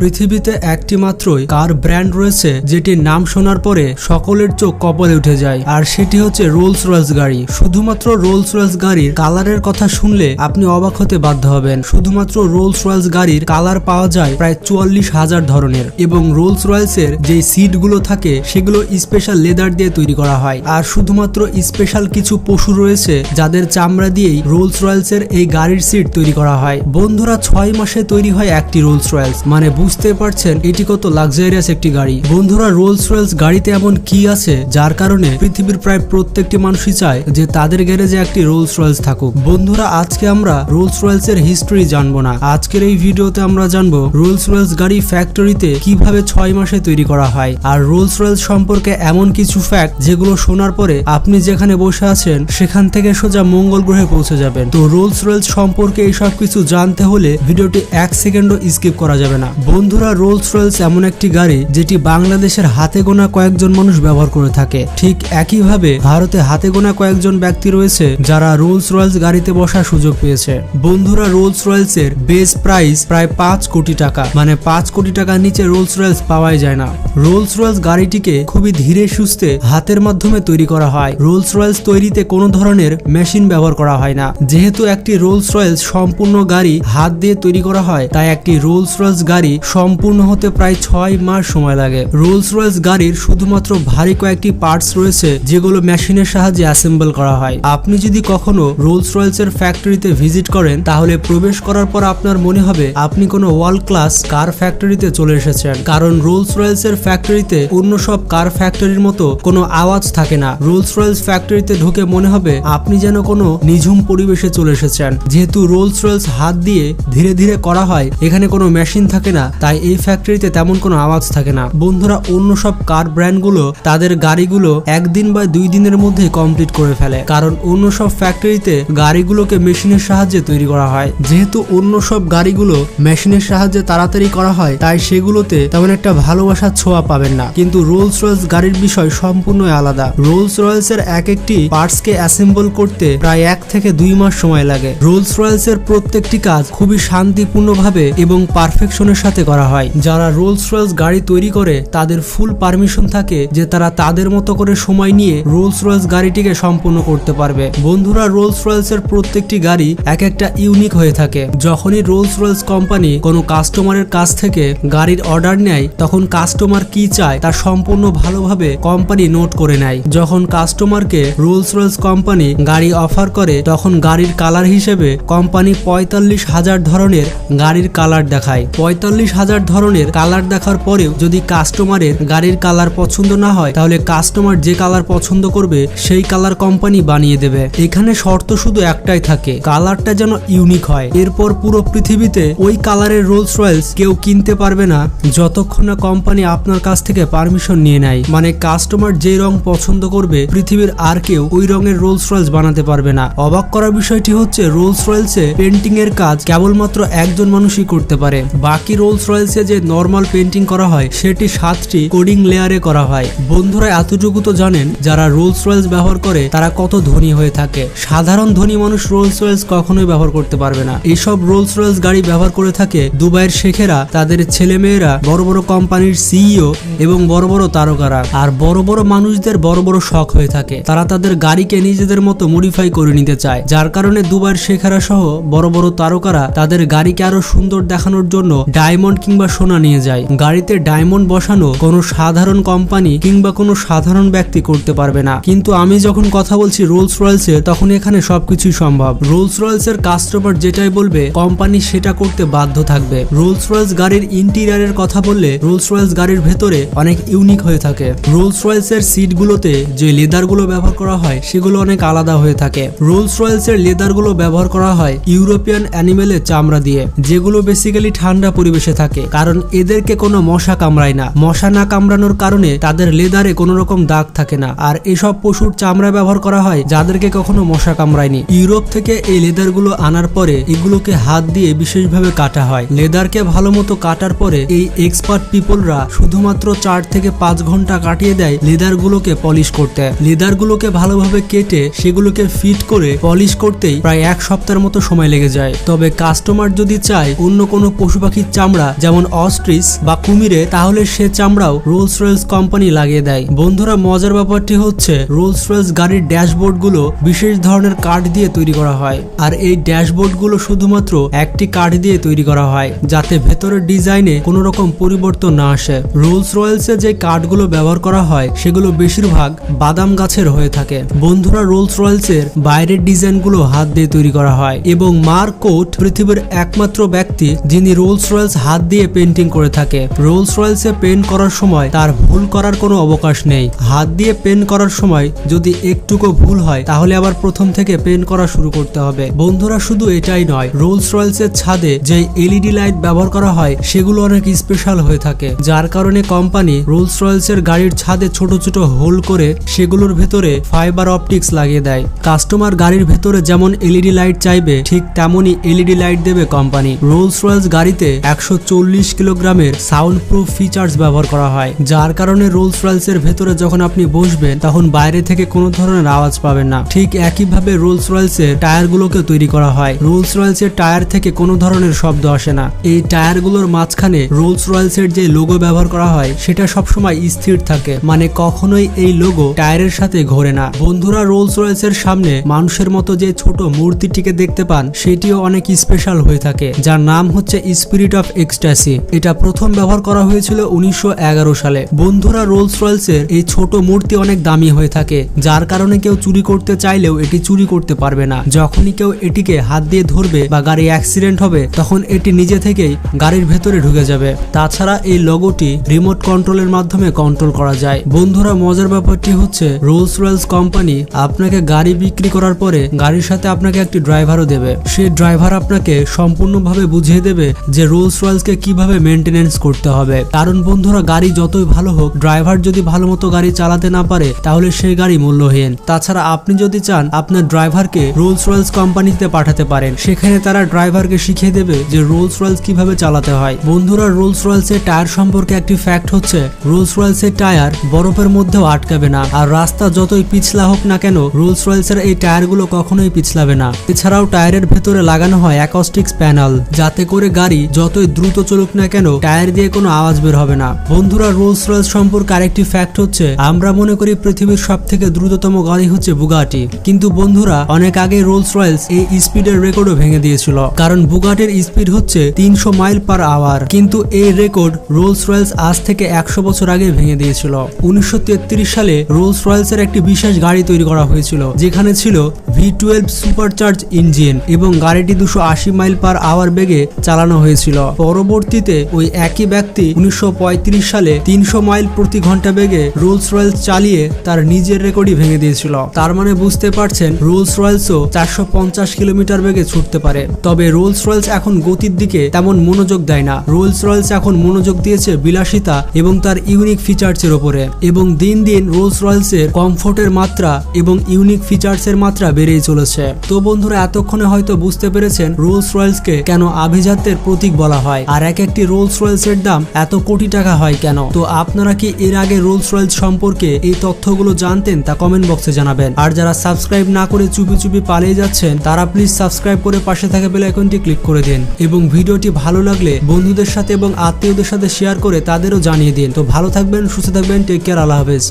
পৃথিবীতে একটি মাত্রই কার ব্র্যান্ড রয়েছে যেটির নাম শোনার পরে সকলের চোখ কপালে উঠে যায়, আর সেটি হচ্ছে রোলস রয়েস গাড়ি। শুধুমাত্র রোলস রয়েস গাড়ির কালারের কথা শুনলে আপনি অবাক হতে বাধ্য হবেন। শুধুমাত্র রোলস রয়েস গাড়ির কালার পাওয়া যায় প্রায় 44,000 ধরনের, এবং রোলস রয়েসের যে সিটগুলো থাকে সেগুলো স্পেশাল লেদার দিয়ে তৈরি করা হয়। আর শুধুমাত্র স্পেশাল কিছু পশু রয়েছে যাদের চামড়া দিয়েই রোলস রয়েসের এই গাড়ির সিট তৈরি করা হয়। বন্ধুরা, 6 মাসে তৈরি হয় একটি রোলস রয়েস, মানে বুঝতে পারছেন এটি কত লাক্সারিয়াস একটি গাড়ি। বন্ধুরা, রোলস রয়েস গাড়িতে এমন কি আছে যার কারণে পৃথিবীর প্রায় প্রত্যেকটি মানুষই চায় যে তাদের গ্যারেজে একটি রোলস রয়েস থাকুক। বন্ধুরা, আজকে আমরা রোলস রয়েস এর হিস্টরি জানবো না। আজকের এই ভিডিওতে আমরা জানবো রোলস রয়েস গাড়ি ফ্যাক্টরিতে কিভাবে 6 মাসে তৈরি করা হয়, আর রোলস রয়েস সম্পর্কে এমন কিছু ফ্যাক্ট যেগুলো শোনার পরে আপনি যেখানে বসে আছেন সেখান থেকে সোজা মঙ্গল গ্রহে পৌঁছে যাবেন। তো রোলস রয়েস সম্পর্কে এইসব কিছু জানতে হলে ভিডিওটি 1 সেকেন্ডও স্কিপ করা যাবে না। বন্ধুরা, রোলস রয়েস এমন একটি গাড়ি যেটি বাংলাদেশের হাতে গোনা কয়েকজন মানুষ ব্যবহার করে থাকে। ঠিক একইভাবে ভারতে হাতে গোনা কয়েকজন ব্যক্তি রয়েছে যারা রোলস রয়েস গাড়িতে বসার সুযোগ পেয়েছে। বন্ধুরা, রোলস রয়েস এর বেস প্রাইস প্রায় 5 কোটি টাকা, মানে 5 কোটি টাকার নিচে রোলস রয়েস পাওয়াই যায় না। রোলস রয়েস গাড়িটিকে খুবই ধীরে সুস্থে হাতের মাধ্যমে তৈরি করা হয়। রোলস রয়েস তৈরিতে কোনো ধরনের মেশিন ব্যবহার করা হয় না। যেহেতু একটি রোলস রয়েস সম্পূর্ণ গাড়ি হাত দিয়ে তৈরি করা হয়, তাই একটি রোলস রয়েস গাড়ি সম্পূর্ণ হতে প্রায় 6 মাস সময় লাগে। রোলস রয়েস গাড়ির শুধুমাত্র ভারী কয়েকটি পার্টস রয়েছে যেগুলো মেশিনের সাহায্যে অ্যাসেম্বল করা হয়। আপনি যদি কখনো রোলস রয়েস এর ফ্যাক্টরিতে ভিজিট করেন তাহলে প্রবেশ করার পর আপনার মনে হবে আপনি কোনো ওয়ার্ল্ড ক্লাস কার ফ্যাক্টরিতে চলে এসেছেন, কারণ রোলস রয়েস এর ফ্যাক্টরিতে অন্য সব কার ফ্যাক্টরির মতো কোনো আওয়াজ থাকে না। রোলস রয়েস ফ্যাক্টরিতে ঢুকে মনে হবে আপনি যেন কোনো নিঝুম পরিবেশে চলে এসেছেন। যেহেতু রোলস রয়েস হাত দিয়ে ধীরে ধীরে করা হয়, এখানে কোনো মেশিন থাকে না, তাই এই ফ্যাক্টরিতে তেমন কোনো আওয়াজ থাকে না। বন্ধুরা, অন্য সব কার ব্র্যান্ডগুলো তাদের গাড়িগুলো 1 দিন বা 2 দিনের মধ্যে কমপ্লিট করে ফেলে, কারণ অন্য সব ফ্যাক্টরিতে গাড়িগুলোকে মেশিনের সাহায্যে তৈরি করা হয়। যেহেতু অন্য সব গাড়িগুলো মেশিনের সাহায্যে তাড়াতাড়ি করা হয়, তাই সেগুলোতে তেমন একটা ভালোবাসার ছোঁয়া পাবেন না। কিন্তু রোলস রয়েস গাড়ির বিষয় সম্পূর্ণ আলাদা। রোলস রয়েস এর এক একটি পার্টসকে অ্যাসেম্বল করতে প্রায় 1 থেকে 2 মাস সময় লাগে। রোলস রয়েস এর প্রত্যেকটি কাজ খুবই শান্তিপূর্ণভাবে এবং পারফেকশনের সাথে করা হয়। যারা রোলস রয়েস গাড়ি তৈরি করে তাদের ফুল পারমিশন থাকে যে তারা তাদের মতো করে সময় নিয়ে রোলস রয়েস গাড়িটিকে সম্পূর্ণ করতে পারবে। বন্ধুরা, রোলস রয়েস এর প্রত্যেকটি গাড়ি এক একটা ইউনিক হয়ে থাকে। যখনই রোলস রয়েস কোম্পানি কোনো কাস্টমারের কাছ থেকে গাড়ির অর্ডার নেয়, তখন কাস্টমার কি চায় তা সম্পূর্ণ ভালোভাবে কোম্পানি নোট করে নেয়। যখন কাস্টমারকে রোলস রয়েস কোম্পানি গাড়ি অফার করে, তখন গাড়ির কালার হিসেবে কোম্পানি 45,000 ধরনের গাড়ির কালার দেখায়। 45,000 ধরনের কালার দেখার পরেও যদি কাস্টমারের গাড়ির কালার পছন্দ না হয়, তাহলে কাস্টমার যে কালার পছন্দ করবে সেই কালার কোম্পানি বানিয়ে দেবে। এখানে শর্ত শুধু একটাই থাকে, কালারটা যেন ইউনিক হয়। এরপর পুরো পৃথিবীতে ওই কালারের রোলস রয়েস কেউ কিনতে পারবে না যতক্ষণ না কোম্পানি আপনার কাছ থেকে পারমিশন নিয়ে নেয়। মানে কাস্টমার যে রং পছন্দ করবে পৃথিবীর আর কেউ ওই রঙের রোলস রয়েস বানাতে পারবে না। অবাক করার বিষয়টি হচ্ছে রোলস রয়েসে পেন্টিং এর কাজ কেবলমাত্র একজন মানুষই করতে পারে। বাকি রোলস রয়েসে যে নর্মাল পেন্টিং করা হয় সেটি 7টি কোডিং লেয়ারে করা হয়। বন্ধুরা, এতটুকু তো জানেন যারা রোলস রয়েস ব্যবহার করে তারা কত ধনী হয়ে থাকে। সাধারণ ধনী মানুষ রোলস রয়েস কখনোই ব্যবহার করতে পারবে না। এইসব রোলস রয়েস গাড়ি ব্যবহার করে থাকে দুবাইয়ের শেখেরা, তাদের ছেলে মেয়েরা, বড় বড় কোম্পানির সিইও এবং বড় বড় তারকারা। আর বড় বড় মানুষদের বড় বড় শখ হয়ে থাকে, তারা তাদের গাড়িকে নিজেদের মতো মডিফাই করে নিতে চায়। যার কারণে দুবাইয়ের শেখেরা সহ বড় বড় তারকারা তাদের গাড়িকে আরো সুন্দর দেখানোর জন্য ডায়মন্ড কিংবা সোনা নিয়ে যায়। গাড়িতে ডায়মন্ড বসানো কোনো সাধারণ কোম্পানি কিংবা কোনো সাধারণ ব্যক্তি করতে পারবে না। কিন্তু আমি যখন কথা বলছি রোলস রয়েসের, তখন এখানে সবকিছুই সম্ভব। রোলস রয়েসের কাস্টমার যেটাই বলবে কোম্পানি সেটা করতে বাধ্য থাকবে। রোলস রয়েস গাড়ির ইন্টেরিয়রের কথা বললে রোলস রয়েস গাড়ির ভেতরে অনেক ইউনিক হয়ে থাকে। রোলস রয়েসের সিটগুলোতে যে লেদারগুলো ব্যবহার করা হয় সেগুলো অনেক আলাদা হয়ে থাকে। রোলস রয়েসের লেদারগুলো ব্যবহার করা হয় ইউরোপিয়ান অ্যানিমেলের চামড়া দিয়ে, যেগুলো বেসিক্যালি ঠান্ডা পরিবেশে থাকে, কারণ এদেরকে কোনো মশা কামড়ায় না। মশা না কামড়ানোর কারণে তাদের লেদারে কোনো রকম দাগ থাকে না। আর এসব পশুর চামড়া ব্যবহার করা হয় যাদেরকে কখনো মশা কামড়ায়নি। ইউরোপ থেকে এই লেদারগুলো আনার পরে এগুলোকে হাত দিয়ে বিশেষভাবে কাটা হয়। লেদারকে ভালো মতো কাটার পরে এই এক্সপার্ট পিপলরা শুধুমাত্র 4 থেকে 5 ঘন্টা কাটিয়ে দেয় লেদারগুলোকে পলিশ করতে। লেদারগুলোকে ভালোভাবে কেটে সেগুলোকে ফিট করে পলিশ করতেই প্রায় 1 সপ্তাহের মতো সময় লেগে যায়। তবে কাস্টমার যদি চায় অন্য কোনো পশু পাখির চামড়া যেমন অস্ট্রিচ বা কুমিরে, তাহলে সে চামড়াও রোলস রয়েলস কোম্পানি লাগিয়ে দেয়। বন্ধুরা, মজার ব্যাপারটি হচ্ছে রোলস রয়েলস গাড়ির ড্যাশবোর্ড গুলো বিশেষ ধরনের কাঠ দিয়ে তৈরি করা হয়, আর এই ড্যাশবোর্ড গুলো শুধুমাত্র একটি কাঠ দিয়ে তৈরি করা হয় যাতে ভেতরের ডিজাইনে কোনো রকম পরিবর্তন না আসে। রোলস রয়েলসে যে কাঠগুলো ব্যবহার করা হয় সেগুলো বেশিরভাগ বাদাম গাছের হয়ে থাকে। বন্ধুরা, রোলস রয়েলসের বাইরের ডিজাইনগুলো হাত দিয়ে তৈরি করা হয় এবং মার্ক কোট পৃথিবীর একমাত্র ব্যক্তি যিনি রোলস রয়েলস হাত দিয়ে পেন্টিং করে থাকে। রোলস রয়েলসে পেন্ট করার সময় তার ভুল করার কোনো অবকাশ নেই। হাত দিয়ে পেন্ট করার সময় যদি একটুকু ভুল হয় তাহলে আবার প্রথম থেকে পেন্ট করা শুরু করতে হবে। বন্ধুরা, শুধু এটাই নয়, রোলস রয়েলসের ছাদে যে এলইডি লাইট ব্যবহার করা হয় সেগুলো অনেক স্পেশাল হয়ে থাকে, যার কারণে কোম্পানি রোলস রয়েলসের গাড়ির ছাদে ছোট ছোট হোল করে সেগুলোর ভেতরে ফাইবার অপটিক্স লাগিয়ে দেয়। কাস্টমার গাড়ির ভেতরে যেমন এলইডি লাইট চাইবে ঠিক তেমনই এলইডি লাইট দেবে কোম্পানি। রোলস রয়েলস গাড়িতে 140 কিলোগ্রামের সাউন্ড প্রুফ ফিচার্স ব্যবহার করা হয়, যার কারণে রোলস রয়েলসের ভেতরে যখন আপনি বসবেন তখন বাইরে থেকে কোনো ধরনের আওয়াজ পাবেন না। ঠিক একইভাবে রোলস রয়েলসের টায়ারগুলোকে তৈরি করা হয়। রোলস রয়েলসের টায়ার থেকে কোনো ধরনের শব্দ আসে না। এই টায়ারগুলোর মাঝখানে রোলস রয়েলসের যে লোগো ব্যবহার করা হয় সেটা সবসময় স্থির থাকে, মানে কখনোই এই লোগো টায়ারের সাথে ঘোরে না। বন্ধুরা, রোলস রয়েলসের সামনে মানুষের মতো যে ছোট মূর্তিটিকে দেখতে পান সেটিও অনেক স্পেশাল হয়ে থাকে, যার নাম হচ্ছে স্পিরিট অফ এক্সট্যাসি। এটা প্রথম ব্যবহার করা হয়েছিল 1911 সালে। বন্ধুরা, রোলস রয়েলসের এই ছোট মূর্তি অনেক দামি হয়ে থাকে, যার কারণে কেউ চুরি করতে চাইলেও এটি চুরি করতে পারবে না। যখনই কেউ এটিকে হাত দিয়ে ধরবে বা গাড়ি অ্যাক্সিডেন্ট হবে তখন এটি নিজে থেকেই গাড়ির ভেতরে ঢুকে যাবে। তাছাড়া এই লোগোটি রিমোট কন্ট্রোলের মাধ্যমে কন্ট্রোল করা যায়। বন্ধুরা, মজার ব্যাপারটি হচ্ছে রোলস রয়েলস কোম্পানি আপনাকে গাড়ি বিক্রি করার পরে গাড়ির সাথে আপনাকে একটি ড্রাইভারও দেবে। সেই ড্রাইভার আপনাকে সম্পূর্ণভাবে বুঝিয়ে দেবে যে রোলস রয়েলসকে কিভাবে মেনটেনেন্স করতে হবে। কারণ বন্ধুরা, গাড়ি যতই ভালো হোক, ড্রাইভার যদি ভালো মতো গাড়ি চালাতে না পারে তাহলে সেই গাড়ি মূল্যহীন। তাছাড়া আপনি যদি চান আপনার ড্রাইভারকে রোলস রয়েলস কোম্পানিতে পাঠাতে পারেন, সেখানে তারা ড্রাইভারকে শিখিয়ে দেবে যে রোলস রয়েলস কিভাবে চালাতে হয়। বন্ধুরা, রোলস রয়েলসের টায়ার সম্পর্কে একটি ফ্যাক্ট হচ্ছে রোলস রয়েলসের টায়ার বরফের মধ্যেও আটকাবে না, আর রাস্তা যতই পিছলা হোক না কেন রোলস রয়েলসের এই টায়ারগুলো কখনোই পিছলাবে না। এছাড়াও টায়ারের ভেতরে লাগানো হয় অ্যাকস্টিক্স প্যানেল, যাতে করে গাড়ি যতই দ্রুত চলুক না কেন টায়ার দিয়ে কোনো আওয়াজ বের হবে না। বন্ধুরা, রোলস রয়েলস সম্পর্কে আরেকটি ফ্যাক্ট হচ্ছে আমরা মনে করি পৃথিবীর সবথেকে দ্রুততম গাড়ি হচ্ছে বুগাটি, কিন্তু বন্ধুরা অনেক আগে রোলস রয়েলস এই স্পিডের রেকর্ডও ভেঙে দিয়েছিল। কারণ বুগাটির স্পিড হচ্ছে 300 মাইল পার আওয়ার, কিন্তু এই রেকর্ড রোলস রয়েলস আজ থেকে 100 বছর আগে ভেঙে দিয়েছিল। 1933 সালে রোলস রয়েলসের একটি বিশেষ গাড়ি তৈরি করা হয়েছিল যেখানে ছিল V12 সুপারচার্জ ইঞ্জিন এবং গাড়িটি 280 মাইল পার আওয়ার বেগে চালানো হয়েছিল। পরবর্তীতে ওই একই ব্যক্তি 1935 সালে 300 মাইল প্রতি ঘন্টা বেগে রোলস রয়েলস চালিয়ে তার নিজের রেকর্ডই ভেঙে দিয়েছিল। তার মানে বুঝতে পারছেন রোলস রয়েলসও 450 কিলোমিটার বেগে ছুটতে পারে। তবে রোলস রয়েলস এখন গতির দিকে তেমন মনোযোগ দেয় না। রোলস রয়েলস এখন মনোযোগ দিয়েছে বিলাসিতা এবং তার ইউনিক ফিচার্সের উপরে, এবং দিন দিন রোলস রয়েলসের কমফোর্টের মাত্রা এবং ইউনিক ফিচার্সের মাত্রা বেড়েই চলেছে। তো বন্ধুরা, এতক্ষণে হয়তো বুঝতে পেরেছেন রোলস রয়েলসকে কেন আভিজাত্যের প্রতীক বলা হয় আর এক একটি রোলস রয়েলসের দাম এত কোটি টাকা হয় কেন। তো আপনারা কি এর আগে রোলস রয়েলস সম্পর্কে এই তথ্যগুলো জানতেন তা কমেন্ট বক্সে জানাবেন। আর যারা সাবস্ক্রাইব না করে চুপি চুপি পালিয়ে যাচ্ছেন তারা প্লিজ সাবস্ক্রাইব করে পাশে থাকা বেল আইকনটি ক্লিক করে দিন, এবং ভিডিওটি ভালো লাগলে বন্ধুদের সাথে এবং আত্মীয়দের সাথে শেয়ার করে তাদেরও জানিয়ে দিন। তো ভালো থাকবেন, সুস্থ থাকবেন, টেক কেয়ার, আল্লাহ হাফেজ।